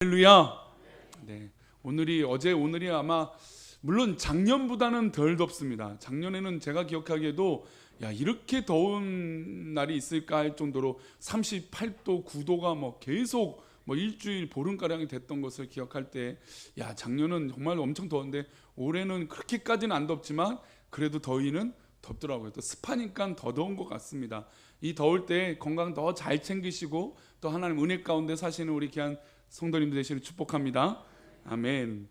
할렐루야. 네, 오늘이 아마 물론 작년보다는 덜 덥습니다. 작년에는 제가 기억하기에도 이렇게 더운 날이 있을까 할 정도로 38도, 9도가 계속 일주일 보름가량이 됐던 것을 기억할 때 작년은 정말 엄청 더운데 올해는 그렇게까지는 안 덥지만 그래도 더위는 덥더라고요. 또 습하니까 더 더운 것 같습니다. 이 더울 때 건강 더 잘 챙기시고 또 하나님 은혜 가운데 사시는 우리 귀한 성도님들 되시기를 축복합니다. 아멘.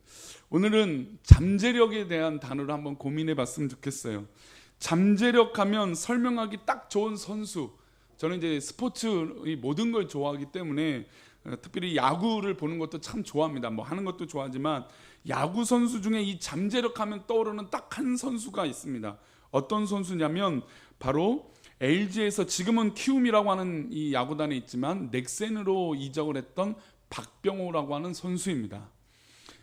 오늘은 잠재력에 대한 단어를 한번 고민해 봤으면 좋겠어요. 잠재력 하면 설명하기 딱 좋은 선수. 저는 이제 스포츠의 모든 걸 좋아하기 때문에 특별히 야구를 보는 것도 참 좋아합니다. 하는 것도 좋아하지만 야구 선수 중에 이 잠재력 하면 떠오르는 딱 한 선수가 있습니다. 어떤 선수냐면 바로 LG에서 지금은 키움이라고 하는 이 야구단에 있지만 넥센으로 이적을 했던 박병호라고 하는 선수입니다.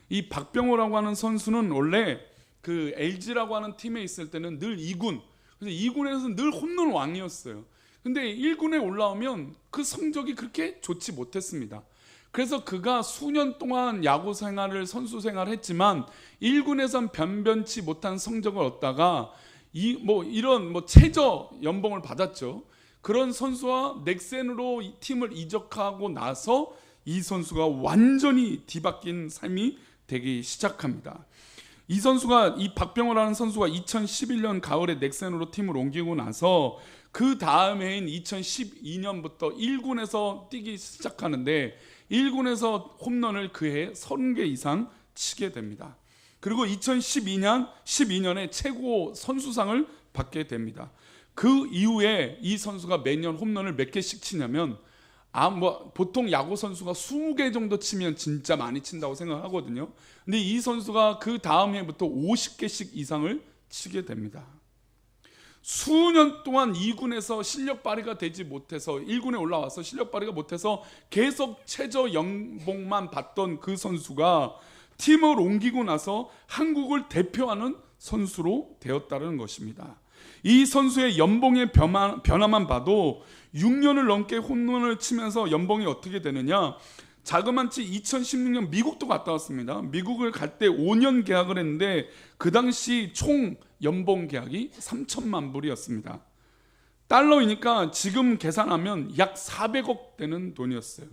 이 박병호라고 하는 선수는 원래 그 LG라고 하는 팀에 있을 때는 늘 2군, 그래서 2군에서 늘 홈런 왕이었어요. 근데 1군에 올라오면 그 성적이 그렇게 좋지 못했습니다. 그래서 그가 수년 동안 야구 생활을, 선수 생활을 했지만 1군에선 변변치 못한 성적을 얻다가 이런 최저 연봉을 받았죠. 그런 선수와 넥센으로 이 팀을 이적하고 나서 이 선수가 완전히 뒤바뀐 삶이 되기 시작합니다. 이 박병호라는 선수가 2011년 가을에 넥센으로 팀을 옮기고 나서 그 다음 해인 2012년부터 1군에서 뛰기 시작하는데 1군에서 홈런을 그해 30개 이상 치게 됩니다. 그리고 12년에 최고 선수상을 받게 됩니다. 그 이후에 이 선수가 매년 홈런을 몇 개씩 치냐면 보통 야구 선수가 20개 정도 치면 진짜 많이 친다고 생각하거든요. 근데 이 선수가 그 다음 해부터 50개씩 이상을 치게 됩니다. 수년 동안 2군에서 실력 발휘가 되지 못해서 1군에 올라와서 실력 발휘가 못해서 계속 최저 연봉만 받던 그 선수가 팀을 옮기고 나서 한국을 대표하는 선수로 되었다는 것입니다. 이 선수의 연봉의 변화만 봐도 6년을 넘게 홈런을 치면서 연봉이 어떻게 되느냐, 자그마치 2016년 미국도 갔다 왔습니다. 미국을 갈 때 5년 계약을 했는데 그 당시 총 연봉 계약이 3천만 불이었습니다. 달러이니까 지금 계산하면 약 400억 되는 돈이었어요.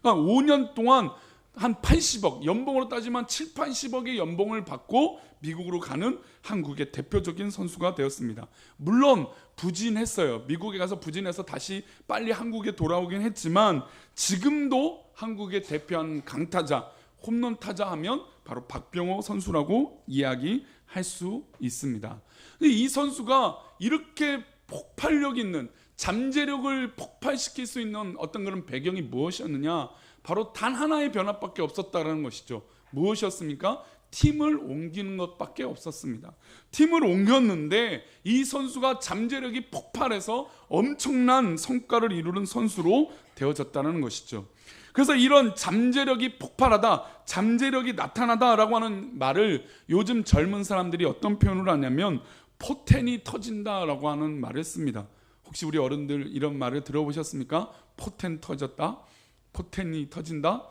그러니까 5년 동안 한 80억, 연봉으로 따지면 7, 80억의 연봉을 받고 미국으로 가는 한국의 대표적인 선수가 되었습니다. 물론 부진했어요. 미국에 가서 부진해서 다시 빨리 한국에 돌아오긴 했지만 지금도 한국의 대표한 강타자, 홈런 타자 하면 바로 박병호 선수라고 이야기할 수 있습니다. 이 선수가 이렇게 폭발력 있는, 잠재력을 폭발시킬 수 있는 어떤 그런 배경이 무엇이었느냐, 바로 단 하나의 변화밖에 없었다는 것이죠. 무엇이었습니까? 팀을 옮기는 것밖에 없었습니다. 팀을 옮겼는데 이 선수가 잠재력이 폭발해서 엄청난 성과를 이루는 선수로 되어졌다는 것이죠. 그래서 이런 잠재력이 폭발하다, 잠재력이 나타나다라고 하는 말을 요즘 젊은 사람들이 어떤 표현을 하냐면 포텐이 터진다라고 하는 말을 씁니다. 혹시 우리 어른들 이런 말을 들어보셨습니까? 포텐 터졌다, 포텐이 터진다,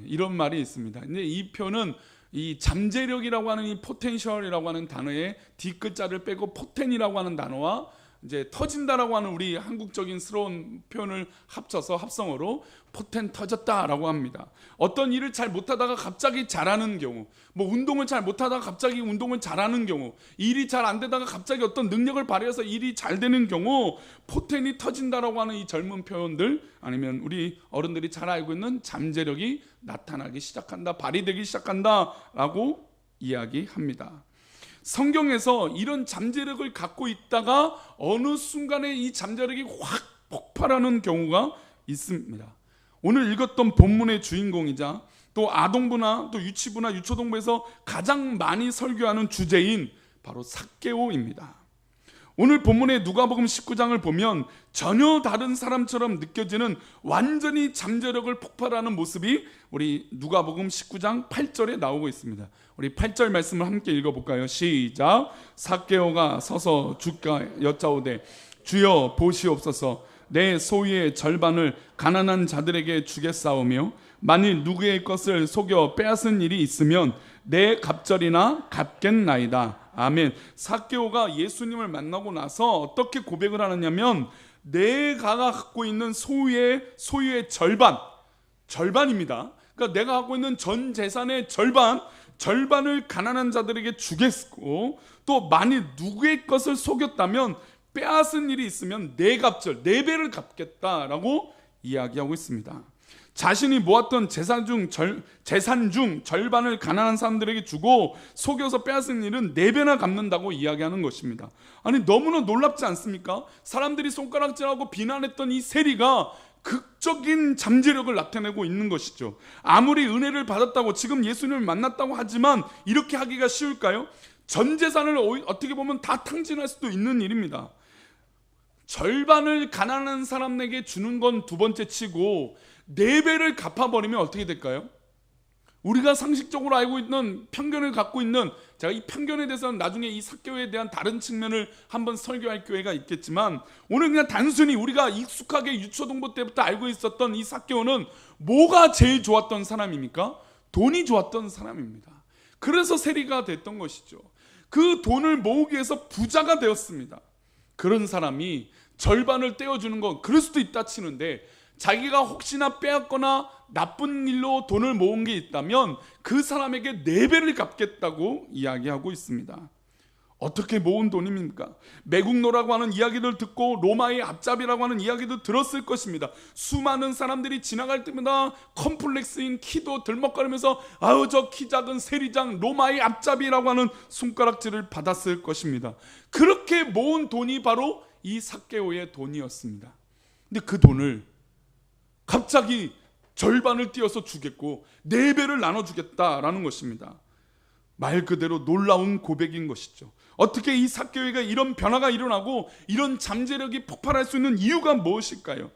이런 말이 있습니다. 근데 이 표현은 이 잠재력이라고 하는 이 포텐셜이라고 하는 단어의 뒷글자를 빼고 포텐이라고 하는 단어와 이제 터진다라고 하는 우리 한국적인 스러운 표현을 합쳐서 합성어로 포텐 터졌다라고 합니다. 어떤 일을 잘 못하다가 갑자기 잘하는 경우, 운동을 잘 못하다가 갑자기 운동을 잘하는 경우, 일이 잘 안 되다가 갑자기 어떤 능력을 발휘해서 일이 잘 되는 경우 포텐이 터진다라고 하는 이 젊은 표현들, 아니면 우리 어른들이 잘 알고 있는 잠재력이 나타나기 시작한다, 발휘되기 시작한다라고 이야기합니다. 성경에서 이런 잠재력을 갖고 있다가 어느 순간에 이 잠재력이 확 폭발하는 경우가 있습니다. 오늘 읽었던 본문의 주인공이자 또 아동부나 또 유치부나 유초동부에서 가장 많이 설교하는 주제인 바로 삭개오입니다. 오늘 본문의 누가복음 19장을 보면 전혀 다른 사람처럼 느껴지는 완전히 잠재력을 폭발하는 모습이 우리 누가복음 19장 8절에 나오고 있습니다. 우리 8절 말씀을 함께 읽어볼까요? 시작. 삭개오가 서서 주께 여짜오되 주여 보시옵소서, 내 소유의 절반을 가난한 자들에게 주겠사오며 만일 누구의 것을 속여 빼앗은 일이 있으면 내 갑절이나 갚겠나이다. 아멘. 삭개오가 예수님을 만나고 나서 어떻게 고백을 하느냐면 내가 갖고 있는 소유의 절반입니다. 그러니까 내가 갖고 있는 전 재산의 절반을 가난한 자들에게 주겠고, 또 만일 누구의 것을 속였다면 빼앗은 일이 있으면 네 갑절, 4배를 갚겠다라고 이야기하고 있습니다. 자신이 모았던 재산 중 절반을 가난한 사람들에게 주고 속여서 빼앗은 일은 4배나 갚는다고 이야기하는 것입니다. 아니, 너무나 놀랍지 않습니까? 사람들이 손가락질하고 비난했던 이 세리가 극적인 잠재력을 나타내고 있는 것이죠. 아무리 은혜를 받았다고 지금 예수님을 만났다고 하지만 이렇게 하기가 쉬울까요? 전 재산을 어떻게 보면 다 탕진할 수도 있는 일입니다. 절반을 가난한 사람에게 주는 건 두 번째 치고 4배를 갚아버리면 어떻게 될까요? 우리가 상식적으로 알고 있는 편견을 갖고 있는, 제가 이 편견에 대해서는 나중에 이 삭개오에 대한 다른 측면을 한번 설교할 교회가 있겠지만, 오늘 그냥 단순히 우리가 익숙하게 유초동부 때부터 알고 있었던 이 삭개오는 뭐가 제일 좋았던 사람입니까? 돈이 좋았던 사람입니다. 그래서 세리가 됐던 것이죠. 그 돈을 모으기 위해서 부자가 되었습니다. 그런 사람이 절반을 떼어주는 건 그럴 수도 있다 치는데, 자기가 혹시나 빼앗거나 나쁜 일로 돈을 모은 게 있다면 그 사람에게 4배를 갚겠다고 이야기하고 있습니다. 어떻게 모은 돈입니까? 매국노라고 하는 이야기를 듣고 로마의 앞잡이라고 하는 이야기도 들었을 것입니다. 수많은 사람들이 지나갈 때마다 컴플렉스인 키도 들먹거리면서 아유, 저 키 작은 세리장 로마의 앞잡이라고 하는 손가락질을 받았을 것입니다. 그렇게 모은 돈이 바로 이 삭개오의 돈이었습니다. 근데 그 돈을 갑자기 절반을 띄어서 주겠고 4배를 나눠주겠다라는 것입니다. 말 그대로 놀라운 고백인 것이죠. 어떻게 이 삭개오가 이런 변화가 일어나고 이런 잠재력이 폭발할 수 있는 이유가 무엇일까요?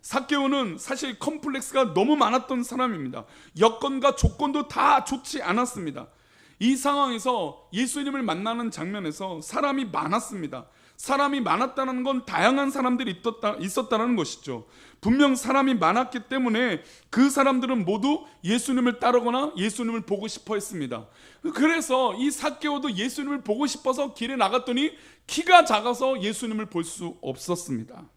삭개오는 사실 컴플렉스가 너무 많았던 사람입니다. 여건과 조건도 다 좋지 않았습니다. 이 상황에서 예수님을 만나는 장면에서 사람이 많았습니다. 사람이 많았다는 건 다양한 사람들이 있었다는 것이죠. 분명 사람이 많았기 때문에 그 사람들은 모두 예수님을 따르거나 예수님을 보고 싶어 했습니다. 그래서 이 삭개오도 예수님을 보고 싶어서 길에 나갔더니 키가 작아서 예수님을 볼 수 없었습니다.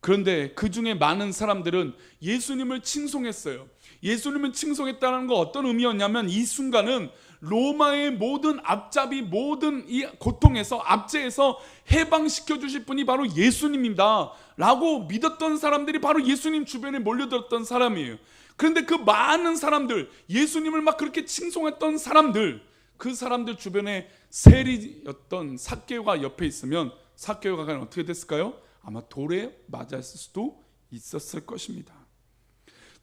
그런데 그 중에 많은 사람들은 예수님을 칭송했어요. 예수님을 칭송했다는 건 어떤 의미였냐면, 이 순간은 로마의 모든 앞잡이, 모든 이 고통에서, 압제에서 해방시켜 주실 분이 바로 예수님입니다 라고 믿었던 사람들이 바로 예수님 주변에 몰려들었던 사람이에요. 그런데 그 많은 사람들, 예수님을 막 그렇게 칭송했던 사람들, 그 사람들 주변에 세리였던 삭개오가 옆에 있으면 삭개오가 과연 어떻게 됐을까요? 아마 돌에 맞았을 수도 있었을 것입니다.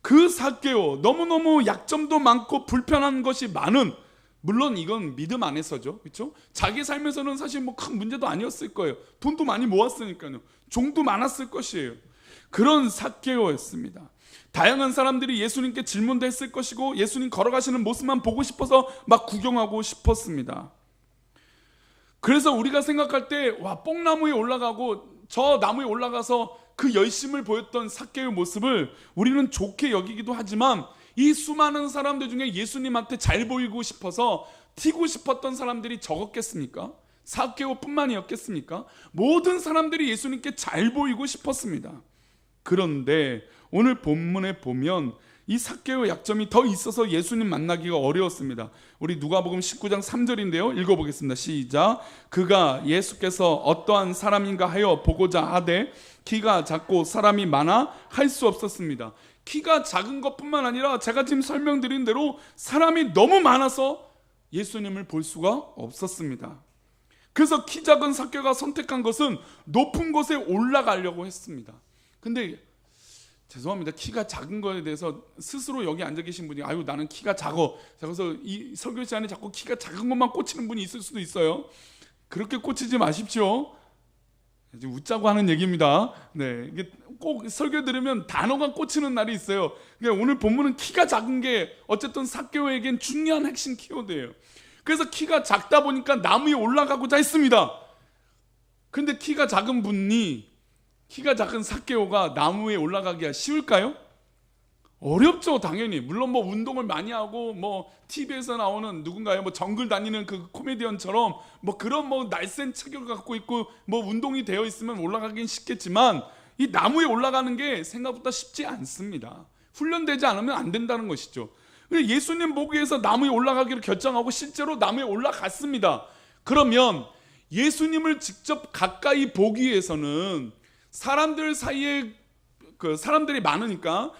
그 삭개오, 너무너무 약점도 많고 불편한 것이 많은, 물론 이건 믿음 안에서죠, 그렇죠? 자기 삶에서는 사실 뭐 큰 문제도 아니었을 거예요. 돈도 많이 모았으니까요. 종도 많았을 것이에요. 그런 삭개오였습니다. 다양한 사람들이 예수님께 질문도 했을 것이고, 예수님 걸어가시는 모습만 보고 싶어서 막 구경하고 싶었습니다. 그래서 우리가 생각할 때, 와, 뽕나무에 올라가고 저 나무에 올라가서 그 열심을 보였던 삭개오의 모습을 우리는 좋게 여기기도 하지만, 이 수많은 사람들 중에 예수님한테 잘 보이고 싶어서 튀고 싶었던 사람들이 적었겠습니까? 삭개오뿐만이었겠습니까? 모든 사람들이 예수님께 잘 보이고 싶었습니다. 그런데 오늘 본문에 보면 이 삭개오의 약점이 더 있어서 예수님 만나기가 어려웠습니다. 우리 누가복음 19장 3절인데요. 읽어보겠습니다. 시작. 그가 예수께서 어떠한 사람인가 하여 보고자 하되 키가 작고 사람이 많아 할 수 없었습니다. 키가 작은 것뿐만 아니라 제가 지금 설명드린 대로 사람이 너무 많아서 예수님을 볼 수가 없었습니다. 그래서 키 작은 삭개오가 선택한 것은 높은 곳에 올라가려고 했습니다. 근데 죄송합니다. 키가 작은 거에 대해서 스스로 여기 앉아 계신 분이 아유 나는 키가 작어. 그래서 이 설교 시간에 자꾸 키가 작은 것만 꽂히는 분이 있을 수도 있어요. 그렇게 꽂히지 마십시오. 지금 웃자고 하는 얘기입니다. 네, 이게 꼭 설교 들으면 단어가 꽂히는 날이 있어요. 그러니까 오늘 본문은 키가 작은 게 어쨌든 삭개오에겐 중요한 핵심 키워드예요. 그래서 키가 작다 보니까 나무 위에 올라가고자 했습니다. 그런데 키가 작은 삭개오가 나무 위에 올라가기가 쉬울까요? 어렵죠, 당연히. 물론 뭐 운동을 많이 하고 뭐 TV에서 나오는 누군가요? 뭐 정글 다니는 그 코미디언처럼 뭐 그런 뭐 날쌘 체격을 갖고 있고 뭐 운동이 되어 있으면 올라가긴 쉽겠지만 이 나무에 올라가는 게 생각보다 쉽지 않습니다. 훈련되지 않으면 안 된다는 것이죠. 예수님 보기 위해서 나무에 올라가기로 결정하고 실제로 나무에 올라갔습니다. 그러면 예수님을 직접 가까이 보기 위해서는 사람들 사이에 그 사람들이 많으니까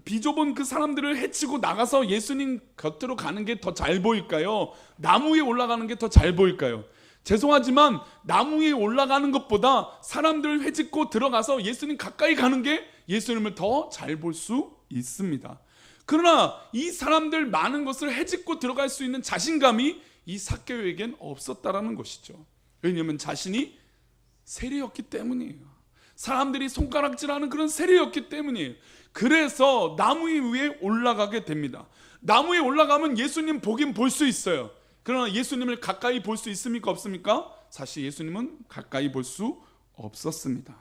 비좁은 그 사람들을 해치고 나가서 예수님 곁으로 가는 게 더 잘 보일까요? 나무 위에 올라가는 게 더 잘 보일까요? 죄송하지만 나무 위에 올라가는 것보다 사람들을 해치고 들어가서 예수님 가까이 가는 게 예수님을 더 잘 볼 수 있습니다. 그러나 이 사람들 많은 것을 해치고 들어갈 수 있는 자신감이 이 삭개오에겐 없었다라는 것이죠. 왜냐하면 자신이 세리였기 때문이에요. 사람들이 손가락질하는 그런 세리였기 때문이에요. 그래서 나무 위에 올라가게 됩니다. 나무에 올라가면 예수님 보긴 볼 수 있어요. 그러나 예수님을 가까이 볼 수 있습니까? 없습니까? 사실 예수님은 가까이 볼 수 없었습니다.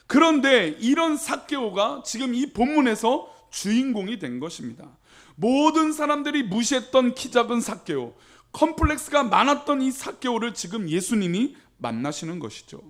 그런데 이런 삭개오가 지금 이 본문에서 주인공이 된 것입니다. 모든 사람들이 무시했던 키 작은 삭개오, 컴플렉스가 많았던 이 삭개오를 지금 예수님이 만나시는 것이죠.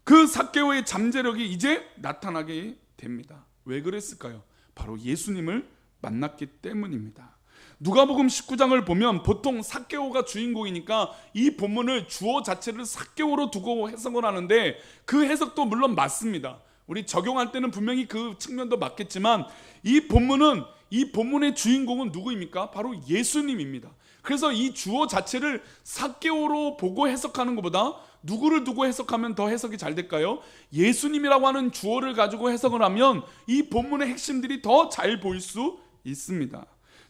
그 삭개오의 잠재력이 이제 나타나게 됩니다. 왜 그랬을까요? 바로 예수님을 만났기 때문입니다. 누가복음 19장을 보면 보통 삭개오가 주인공이니까 이 본문을 주어 자체를 삭개오로 두고 해석을 하는데 그 해석도 물론 맞습니다. 우리 적용할 때는 분명히 그 측면도 맞겠지만 이 본문의 주인공은 누구입니까? 바로 예수님입니다. 그래서 이 주어 자체를 삭개오로 보고 해석하는 것보다 누구를 두고 해석하면 더 해석이 잘 될까요? 예수님이라고 하는 주어를 가지고 해석을 하면 이 본문의 핵심들이 더 잘 보일 수 있습니다.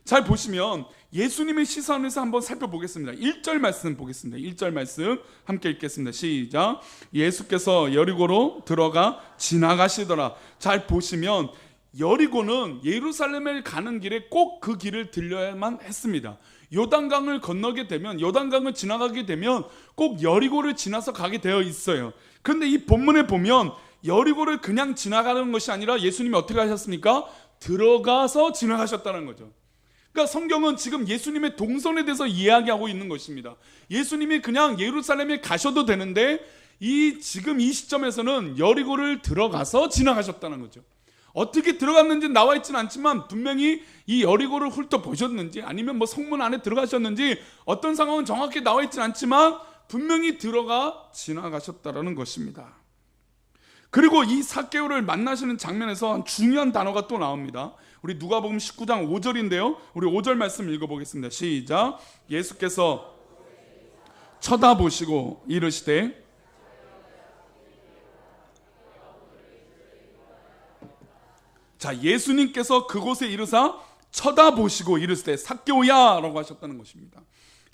잘 보시면 예수님의 시선에서 한번 살펴보겠습니다. 1절 말씀 보겠습니다. 1절 말씀 함께 읽겠습니다. 시작. 예수께서 여리고로 들어가 지나가시더라. 잘 보시면 여리고는 예루살렘에 가는 길에 꼭 그 길을 들려야만 했습니다. 요단강을 건너게 되면, 요단강을 지나가게 되면 꼭 여리고를 지나서 가게 되어 있어요. 그런데 이 본문에 보면 여리고를 그냥 지나가는 것이 아니라 예수님이 어떻게 하셨습니까? 들어가서 지나가셨다는 거죠. 그러니까 성경은 지금 예수님의 동선에 대해서 이야기하고 있는 것입니다. 예수님이 그냥 예루살렘에 가셔도 되는데 지금 이 시점에서는 여리고를 들어가서 지나가셨다는 거죠. 어떻게 들어갔는지 나와 있지는 않지만 분명히 이 여리고를 훑어보셨는지 아니면 뭐 성문 안에 들어가셨는지 어떤 상황은 정확히 나와 있지는 않지만 분명히 들어가 지나가셨다는 것입니다. 그리고 이 삭개오를 만나시는 장면에서 중요한 단어가 또 나옵니다. 우리 누가복음 19장 5절인데요. 우리 5절 말씀 읽어보겠습니다. 시작. 예수께서 쳐다보시고 이르시되 자, 예수님께서 그곳에 이르사 쳐다보시고 이르시되 삭개오야 라고 하셨다는 것입니다.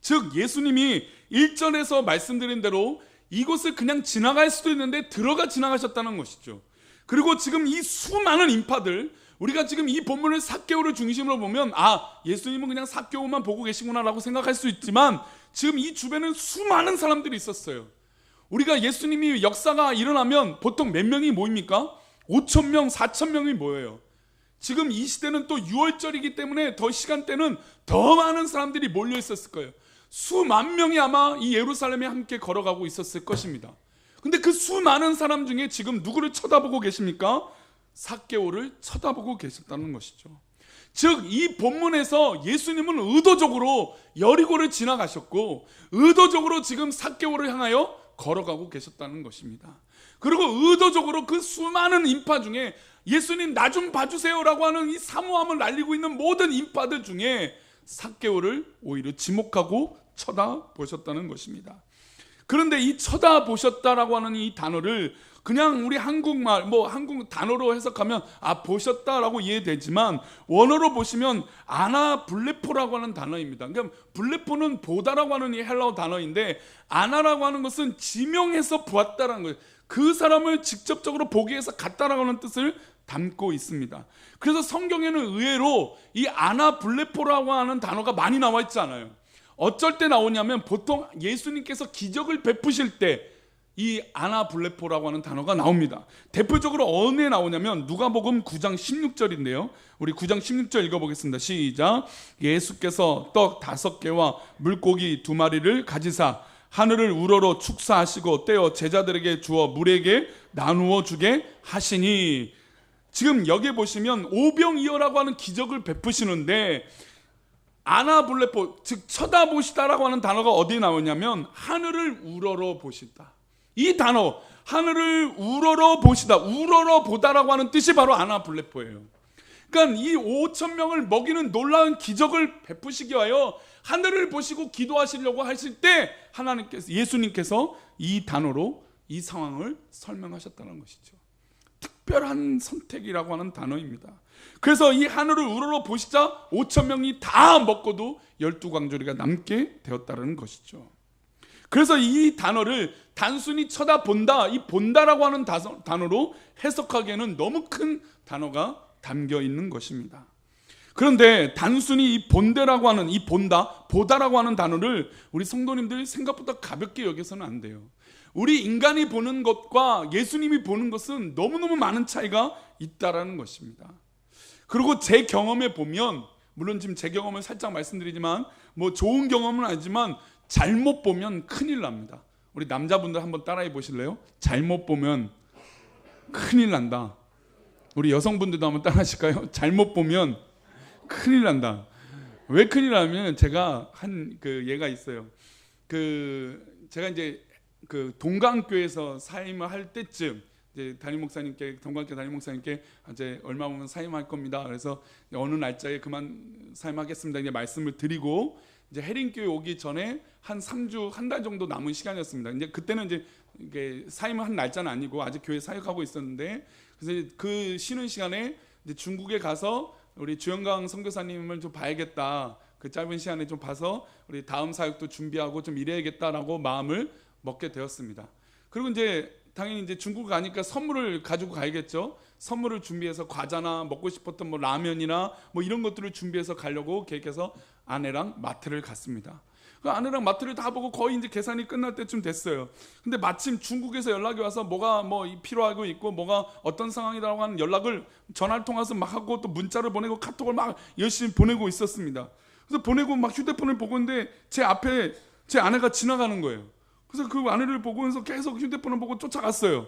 즉 예수님이 1절에서 말씀드린 대로 이곳을 그냥 지나갈 수도 있는데 들어가 지나가셨다는 것이죠. 그리고 지금 이 수많은 인파들, 우리가 지금 이 본문을 삭개오를 중심으로 보면 예수님은 그냥 삭개오만 보고 계시구나 라고 생각할 수 있지만 지금 이 주변에 수많은 사람들이 있었어요. 우리가 예수님이 역사가 일어나면 보통 몇 명이 모입니까? 5,000명, 4,000명이 모여요. 지금 이 시대는 또 6월절이기 때문에 더 시간대는 더 많은 사람들이 몰려 있었을 거예요. 수만 명이 아마 이 예루살렘에 함께 걸어가고 있었을 것입니다. 근데 그 수많은 사람 중에 지금 누구를 쳐다보고 계십니까? 삭개오를 쳐다보고 계셨다는 것이죠. 즉 이 본문에서 예수님은 의도적으로 여리고를 지나가셨고 의도적으로 지금 삭개오를 향하여 걸어가고 계셨다는 것입니다. 그리고 의도적으로 그 수많은 인파 중에 예수님 나 좀 봐주세요라고 하는 이 사모함을 날리고 있는 모든 인파들 중에 삭개오를 오히려 지목하고 쳐다보셨다는 것입니다. 그런데 이 쳐다보셨다라고 하는 이 단어를 그냥 우리 한국말 한국 단어로 해석하면 보셨다라고 이해되지만 원어로 보시면 아나블레포라고 하는 단어입니다. 그러니까 블레포는 보다라고 하는 이 헬라어 단어인데 아나라고 하는 것은 지명해서 보았다라는 거예요. 그 사람을 직접적으로 보기 위해서 갔다라고 하는 뜻을 담고 있습니다. 그래서 성경에는 의외로 이 아나블레포라고 하는 단어가 많이 나와 있지 않아요. 어쩔 때 나오냐면 보통 예수님께서 기적을 베푸실 때 이 아나블레포라고 하는 단어가 나옵니다. 대표적으로 어디에 나오냐면 누가복음 9장 16절인데요. 우리 9장 16절 읽어보겠습니다. 시작. 예수께서 떡 5개와 물고기 2마리를 가지사 하늘을 우러러 축사하시고 떼어 제자들에게 주어 물에게 나누어 주게 하시니. 지금 여기에 보시면 오병이어라고 하는 기적을 베푸시는데 아나블레포, 즉 쳐다보시다라고 하는 단어가 어디에 나오냐면 하늘을 우러러 보시다. 이 단어 하늘을 우러러 보시다, 우러러 보다라고 하는 뜻이 바로 아나블레포예요. 그러니까 이 5천 명을 먹이는 놀라운 기적을 베푸시기 위하여 하늘을 보시고 기도하시려고 하실 때 하나님께서, 예수님께서 이 단어로 이 상황을 설명하셨다는 것이죠. 특별한 선택이라고 하는 단어입니다. 그래서 이 하늘을 우러러 보시자 5천 명이 다 먹고도 12광주리가 남게 되었다는 것이죠. 그래서 이 단어를 단순히 쳐다본다, 이 본다라고 하는 단어로 해석하기에는 너무 큰 단어가 담겨 있는 것입니다. 그런데 단순히 이 본대라고 하는, 이 본다, 보다라고 하는 단어를 우리 성도님들이 생각보다 가볍게 여겨서는 안 돼요. 우리 인간이 보는 것과 예수님이 보는 것은 너무너무 많은 차이가 있다라는 것입니다. 그리고 제 경험에 보면, 물론 지금 제 경험을 살짝 말씀드리지만 뭐 좋은 경험은 아니지만 잘못 보면 큰일 납니다. 우리 남자분들 한번 따라해 보실래요? 잘못 보면 큰일 난다. 우리 여성분들도 한번 따라하실까요? 잘못 보면 큰일 난다. 왜 큰일 나면 제가 한 그 얘가 있어요. 제가 이제 그 동강교회에서 사임을 할 때쯤 이제 담임 목사님께, 동강교회 담임 목사님께 이제 얼마 보면 사임할 겁니다. 그래서 어느 날짜에 그만 사임하겠습니다. 이제 말씀을 드리고 이제 해림교회 오기 전에 한 3주, 한 달 정도 남은 시간이었습니다. 이제 그때는 이제 이게 사임을 한 날짜는 아니고 아직 교회 사역하고 있었는데, 그래서 그 쉬는 시간에 이제 중국에 가서 우리 주영강 선교사님을 좀 봐야겠다. 그 짧은 시간에 좀 봐서 우리 다음 사역도 준비하고 좀 일해야겠다라고 마음을 먹게 되었습니다. 그리고 이제 당연히 이제 중국 가니까 선물을 가지고 가야겠죠. 선물을 준비해서 과자나 먹고 싶었던 뭐 라면이나 뭐 이런 것들을 준비해서 가려고 계획해서 아내랑 마트를 갔습니다. 그 아내랑 마트를 다 보고 거의 이제 계산이 끝날 때쯤 됐어요. 근데 마침 중국에서 연락이 와서 뭐가 뭐 필요하고 있고 뭐가 어떤 상황이라고 하는 연락을 전화를 통해서 막 하고 또 문자를 보내고 카톡을 막 열심히 보내고 있었습니다. 그래서 보내고 막 휴대폰을 보고 있는데 제 앞에 제 아내가 지나가는 거예요. 그래서 그 아내를 보고서 계속 휴대폰을 보고 쫓아갔어요.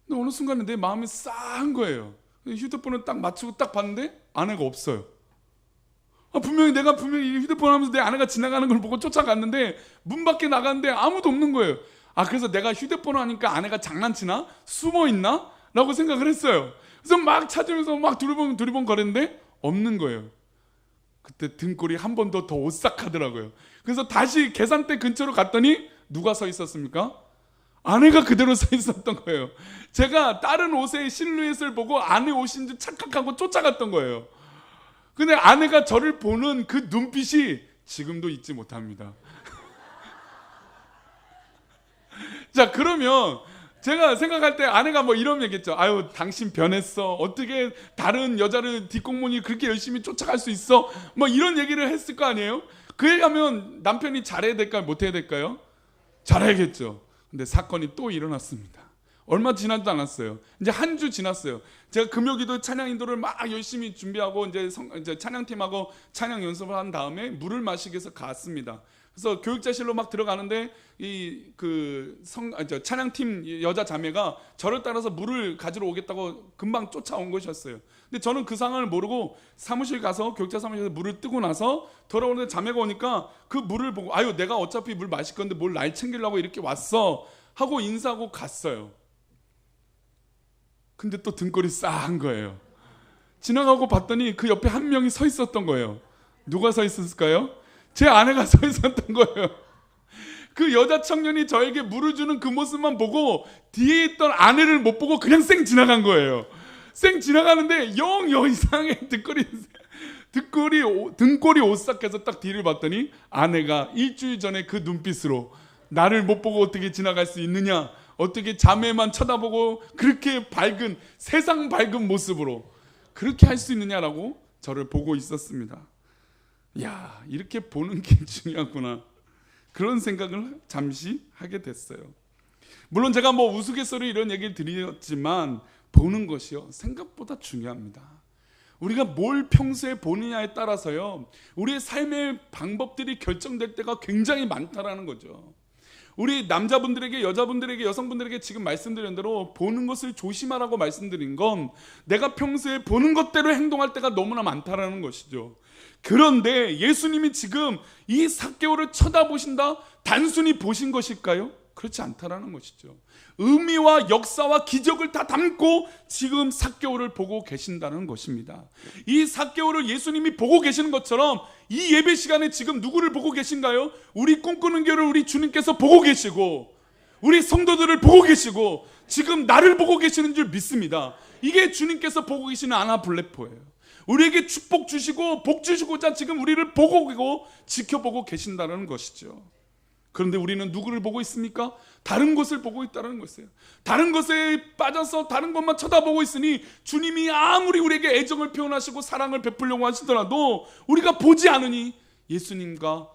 근데 어느 순간에 내 마음이 싸한 거예요. 휴대폰을 딱 맞추고 딱 봤는데 아내가 없어요. 내가 분명히 휴대폰 하면서 내 아내가 지나가는 걸 보고 쫓아갔는데 문 밖에 나갔는데 아무도 없는 거예요. 그래서 내가 휴대폰을 하니까 아내가 장난치나? 숨어 있나? 라고 생각을 했어요. 그래서 막 찾으면서 막 두리번 거렸는데 없는 거예요. 그때 등골이 한 번 더 오싹하더라고요. 그래서 다시 계산대 근처로 갔더니 누가 서 있었습니까? 아내가 그대로 서 있었던 거예요. 제가 다른 옷의 실루엣을 보고 아내 옷인 줄 착각하고 쫓아갔던 거예요. 근데 아내가 저를 보는 그 눈빛이 지금도 잊지 못합니다. 자, 그러면 제가 생각할 때 아내가 뭐 이런 얘기했죠. 아유, 당신 변했어. 어떻게 다른 여자를 뒷공무니 그렇게 열심히 쫓아갈 수 있어? 뭐 이런 얘기를 했을 거 아니에요? 그 얘기하면 남편이 잘해야 될까요? 못해야 될까요? 잘해야겠죠. 근데 사건이 또 일어났습니다. 얼마 지나지도 않았어요. 이제 한 주 지났어요. 제가 금요기도 찬양 인도를 막 열심히 준비하고 이제 찬양팀하고 찬양 연습을 한 다음에 물을 마시기 위해서 갔습니다. 그래서 교육자실로 막 들어가는데 찬양팀 여자 자매가 저를 따라서 물을 가지러 오겠다고 금방 쫓아온 것이었어요. 근데 저는 그 상황을 모르고 사무실 가서 교육자 사무실에서 물을 뜨고 나서 돌아오는데 자매가 오니까 그 물을 보고 아유, 내가 어차피 물 마실 건데 뭘 날 챙기려고 이렇게 왔어 하고 인사하고 갔어요. 근데 또 등골이 싸한 거예요. 지나가고 봤더니 그 옆에 한 명이 서 있었던 거예요. 누가 서 있었을까요? 제 아내가 서 있었던 거예요. 그 여자 청년이 저에게 물을 주는 그 모습만 보고 뒤에 있던 아내를 못 보고 그냥 쌩 지나간 거예요. 쌩 지나가는데 영 이상하게 등골이 오싹해서 딱 뒤를 봤더니 아내가 일주일 전에 그 눈빛으로 나를 못 보고 어떻게 지나갈 수 있느냐, 어떻게 자매만 쳐다보고 그렇게 밝은, 세상 밝은 모습으로 그렇게 할 수 있느냐라고 저를 보고 있었습니다. 야, 이렇게 보는 게 중요하구나, 그런 생각을 잠시 하게 됐어요. 물론 제가 우스갯소리로 이런 얘기를 드렸지만 보는 것이요 생각보다 중요합니다. 우리가 뭘 평소에 보느냐에 따라서요 우리의 삶의 방법들이 결정될 때가 굉장히 많다라는 거죠. 우리 남자분들에게, 여자분들에게, 여성분들에게 지금 말씀드린 대로 보는 것을 조심하라고 말씀드린 건 내가 평소에 보는 것대로 행동할 때가 너무나 많다라는 것이죠. 그런데 예수님이 지금 이 삭개오를 쳐다보신다 단순히 보신 것일까요? 그렇지 않다라는 것이죠. 의미와 역사와 기적을 다 담고 지금 삭개오를 보고 계신다는 것입니다. 이 삭개오를 예수님이 보고 계시는 것처럼 이 예배 시간에 지금 누구를 보고 계신가요? 우리 꿈꾸는 교회를 우리 주님께서 보고 계시고 우리 성도들을 보고 계시고 지금 나를 보고 계시는 줄 믿습니다. 이게 주님께서 보고 계시는 아나블레포예요. 우리에게 축복 주시고 복 주시고자 지금 우리를 보고 계고 지켜보고 계신다는 것이죠. 그런데 우리는 누구를 보고 있습니까? 다른 것을 보고 있다는 것이에요. 다른 것에 빠져서 다른 것만 쳐다보고 있으니 주님이 아무리 우리에게 애정을 표현하시고 사랑을 베풀려고 하시더라도 우리가 보지 않으니 예수님과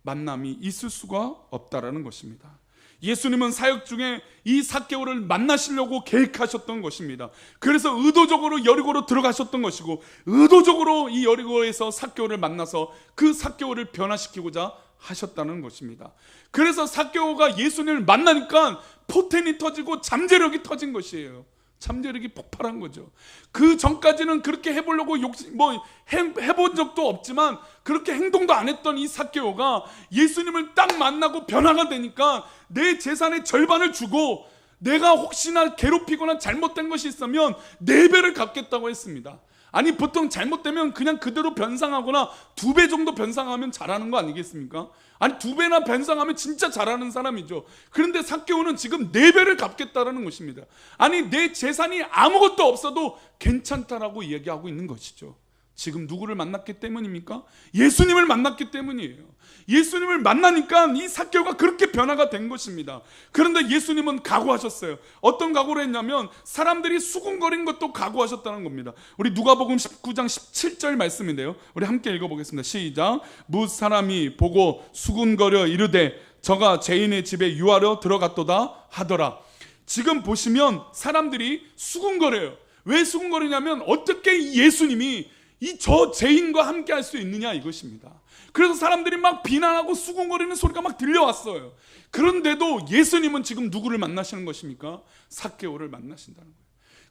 만남이 있을 수가 없다라는 것입니다. 예수님은 사역 중에 이 삭개오를 만나시려고 계획하셨던 것입니다. 그래서 의도적으로 여리고로 들어가셨던 것이고 의도적으로 이 여리고에서 삭개오를 만나서 그 삭개오를 변화시키고자 하셨다는 것입니다. 그래서 삭개오가 예수님을 만나니까 포텐이 터지고 잠재력이 터진 것이에요. 잠재력이 폭발한 거죠. 그 전까지는 그렇게 해보려고 해본 적도 없지만 그렇게 행동도 안 했던 이 삭개오가 예수님을 딱 만나고 변화가 되니까 내 재산의 절반을 주고 내가 혹시나 괴롭히거나 잘못된 것이 있으면 4배를 갚겠다고 했습니다. 아니 보통 잘못되면 그냥 그대로 변상하거나 2배 정도 변상하면 잘하는 거 아니겠습니까? 아니 2배나 변상하면 진짜 잘하는 사람이죠. 그런데 삭개오는 지금 4배를 갚겠다라는 것입니다. 아니 내 재산이 아무것도 없어도 괜찮다라고 얘기하고 있는 것이죠. 지금 누구를 만났기 때문입니까? 예수님을 만났기 때문이에요. 예수님을 만나니까 이 삭개오가 그렇게 변화가 된 것입니다. 그런데 예수님은 각오하셨어요. 어떤 각오를 했냐면 사람들이 수군거린 것도 각오하셨다는 겁니다. 우리 누가복음 19장 17절 말씀인데요. 우리 함께 읽어보겠습니다. 시작. 뭇 사람이 보고 수군거려 이르되 저가 죄인의 집에 유하려 들어갔도다 하더라. 지금 보시면 사람들이 수군거려요. 왜 수군거리냐면 어떻게 예수님이 이 저 죄인과 함께 할 수 있느냐 이것입니다. 그래서 사람들이 막 비난하고 수군거리는 소리가 막 들려왔어요. 그런데도 예수님은 지금 누구를 만나시는 것입니까? 삭개오를 만나신다는 거예요.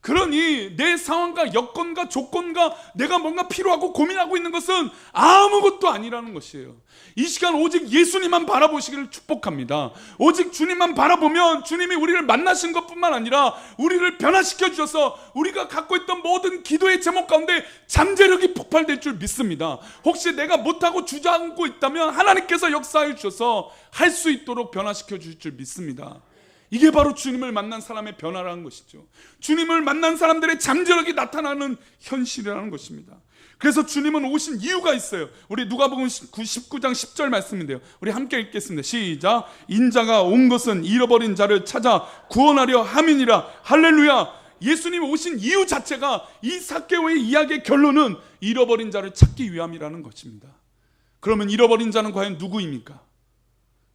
그러니 내 상황과 여건과 조건과 내가 뭔가 필요하고 고민하고 있는 것은 아무것도 아니라는 것이에요. 이 시간 오직 예수님만 바라보시기를 축복합니다. 오직 주님만 바라보면 주님이 우리를 만나신 것뿐만 아니라 우리를 변화시켜 주셔서 우리가 갖고 있던 모든 기도의 제목 가운데 잠재력이 폭발될 줄 믿습니다. 혹시 내가 못하고 주저앉고 있다면 하나님께서 역사해 주셔서 할 수 있도록 변화시켜 주실 줄 믿습니다. 이게 바로 주님을 만난 사람의 변화라는 것이죠. 주님을 만난 사람들의 잠재력이 나타나는 현실이라는 것입니다. 그래서 주님은 오신 이유가 있어요. 우리 누가복음 19장 10절 말씀인데요. 우리 함께 읽겠습니다. 시작. 인자가 온 것은 잃어버린 자를 찾아 구원하려 함이니라. 할렐루야. 예수님이 오신 이유 자체가 이 삭개오의 이야기의 결론은 잃어버린 자를 찾기 위함이라는 것입니다. 그러면 잃어버린 자는 과연 누구입니까?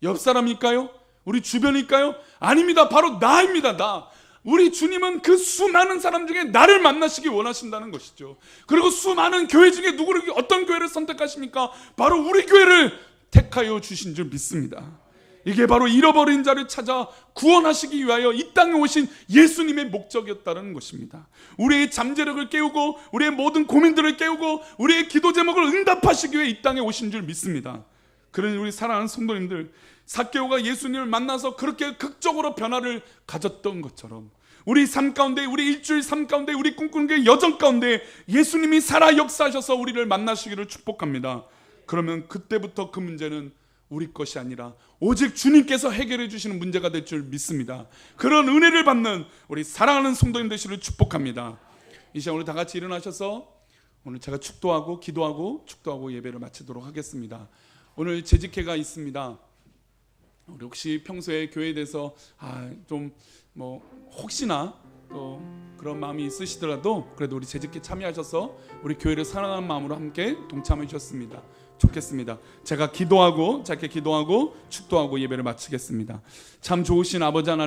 옆 사람일까요? 우리 주변일까요? 아닙니다. 바로 나입니다. 나. 우리 주님은 그 수많은 사람 중에 나를 만나시기 원하신다는 것이죠. 그리고 수많은 교회 중에 어떤 교회를 선택하십니까? 바로 우리 교회를 택하여 주신 줄 믿습니다. 이게 바로 잃어버린 자를 찾아 구원하시기 위하여 이 땅에 오신 예수님의 목적이었다는 것입니다. 우리의 잠재력을 깨우고 우리의 모든 고민들을 깨우고 우리의 기도 제목을 응답하시기 위해 이 땅에 오신 줄 믿습니다. 그러니 우리 사랑하는 성도님들, 삭개오가 예수님을 만나서 그렇게 극적으로 변화를 가졌던 것처럼 우리 삶 가운데, 우리 일주일 삶 가운데, 우리 꿈꾸는 게 여정 가운데 예수님이 살아 역사하셔서 우리를 만나시기를 축복합니다. 그러면 그때부터 그 문제는 우리 것이 아니라 오직 주님께서 해결해 주시는 문제가 될 줄 믿습니다. 그런 은혜를 받는 우리 사랑하는 성도님 되시기를 축복합니다. 이 시간 오늘 다 같이 일어나셔서 오늘 제가 축도하고 기도하고 축도하고 예배를 마치도록 하겠습니다. 오늘 재직회가 있습니다. 우리 혹시 평소에 교회에 대해서 혹시나 또 그런 마음이 있으시더라도 그래도 우리 재직회 참여하셔서 우리 교회를 사랑하는 마음으로 함께 동참해 주셨습니다. 좋겠습니다. 제가 짧게 기도하고 축도하고 예배를 마치겠습니다. 참 좋으신 아버지 하나님,